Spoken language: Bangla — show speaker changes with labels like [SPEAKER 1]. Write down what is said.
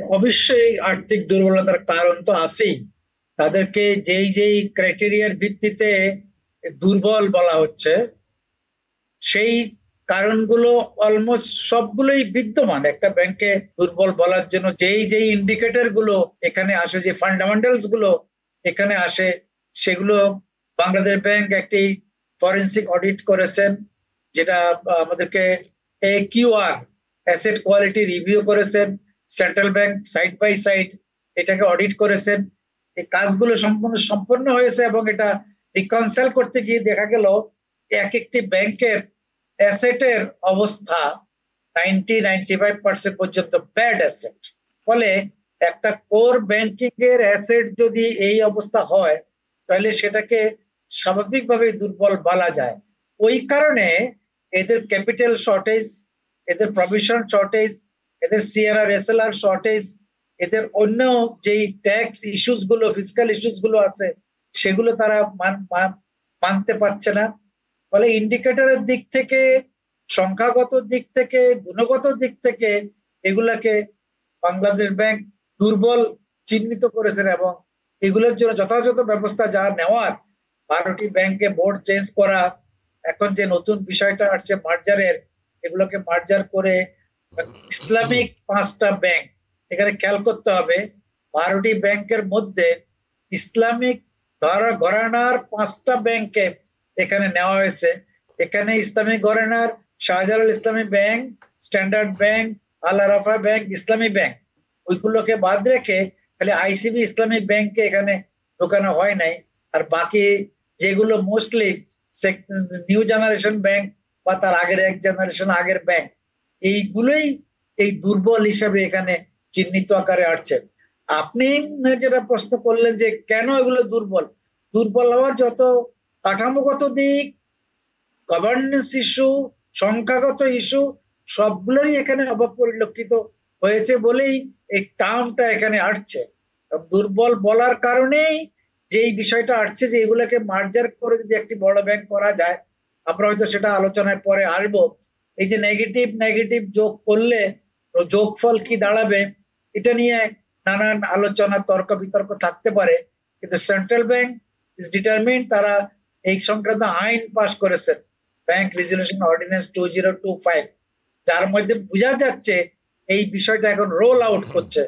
[SPEAKER 1] অবশ্যই আর্থিক দুর্বলতার কারণ তো আছেই। তাদেরকে যেই যেই ক্রাইটেরিয়ার ভিত্তিতে দুর্বল বলা হচ্ছে, সেই কারণগুলো অলমোস্ট সবগুলোই বিদ্যমান একটা ব্যাংকে দুর্বল বলার জন্য। যেই যেই ইন্ডিকেটর গুলো এখানে আসে, যে ফান্ডামেন্টালস গুলো এখানে আসে, সেগুলো বাংলাদেশ ব্যাংক একটি ফরেন্সিক অডিট করেছেন, যেটা আমাদেরকে AQR অ্যাসেট কোয়ালিটি রিভিউ করেছেন। Central bank side by side এটাকে অডিট করেছেন। এই কাজগুলো সম্পূর্ণ সম্পন্ন হয়েছে এবং এটা রিকনসাইল করতে গিয়ে দেখা গেল এক একটি ব্যাংকের অ্যাসেটের অবস্থা 90-95% পর্যন্ত ব্যাড অ্যাসেট। ফলে একটা কোর ব্যাংকিং এর অ্যাসেট যদি এই অবস্থা হয়, তাহলে সেটাকে স্বাভাবিকভাবে দুর্বল বলা যায়। ওই কারণে এদের ক্যাপিটাল শর্টেজ, এদের প্রভিশন শর্টেজ, এদের সিআরআর এসএলআর শর্টেজ, এদের অন্য যেই ট্যাক্স ইস্যুস গুলো, ফিসকাল ইস্যুস গুলো আছে, সেগুলো তারা মানতে পারছে না। ফলে ইন্ডিকেটরের দিক থেকে, সংখ্যাগত দিক থেকে, গুণগত দিক থেকে এগুলাকে বাংলাদেশ ব্যাংক দুর্বল চিহ্নিত করেছেন এবং এগুলোর জন্য যথাযথ ব্যবস্থা যা নেওয়ার, 12টি ব্যাংকে বোর্ড চেঞ্জ করা, এখন যে নতুন বিষয়টা আসছে মার্জারের, এগুলোকে মার্জার করে ইসলামিক 5টা ব্যাংক, এখানে খেয়াল করতে হবে 12টি ব্যাংকের মধ্যে ইসলামিক ঘরানার 5টা ব্যাংকে এখানে নেওয়া হয়েছে। এখানে ইসলামিক ঘরানার শাহজালাল ইসলামী ব্যাংক, স্ট্যান্ডার্ড ব্যাংক, আল আরাফা ব্যাংক, ইসলামী ব্যাংক, ওইগুলোকে বাদ রেখে খালি আইসিবি ইসলামী ব্যাংকে এখানে ঢোকানো হয় নাই। আর বাকি যেগুলো মোস্টলি নিউ জেনারেশন ব্যাংক বা তার আগের এক জেনারেশন আগের ব্যাংক, এইগুলোই এই দুর্বল হিসেবে এখানে চিহ্নিত আকারে আসছে। আপনি যেটা প্রশ্ন করলেন যে কেন এগুলো দুর্বল, দুর্বল হওয়ার যত কাঠামোগত দিক, গভর্নেন্স ইস্যু, সংখ্যাগত ইস্যু, সবগুলোই এখানে অভাব পরিলক্ষিত হয়েছে বলেই এই টার্মটা এখানে আসছে। দুর্বল বলার কারণেই যে এই বিষয়টা আসছে যে এগুলোকে মার্জার করে যদি একটি বড় ব্যাংক করা যায়, আমরা হয়তো সেটা আলোচনায় পরে আসবো। এই যে নেগেটিভ নেগেটিভ যোগ করলে যোগফল কি দাঁড়াবে, এটা নিয়ে নানান আলোচনা, তর্ক বিতর্ক থাকতে পারে। কিন্তু সেন্ট্রাল ব্যাংক ইজ ডিটারমিন, তারা এই সংক্রান্ত আইন পাশ করেছেন, ব্যাংক রেজুলেশন অর্ডিন্যান্স 2025, যার মধ্যে বোঝা যাচ্ছে এই বিষয়টা এখন রোল আউট করছে।